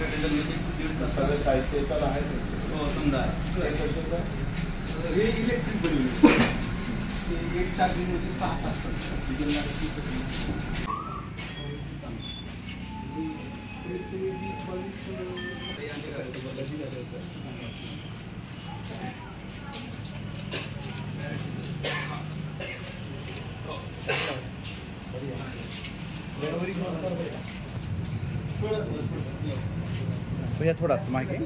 सगळं साहित्य याच्यात आहे. हो समजा हे कशाचं? हे इलेक्ट्रिक बनवले एक चार्जिंगमध्ये 6 तास भैया थोड़ा सा माइक है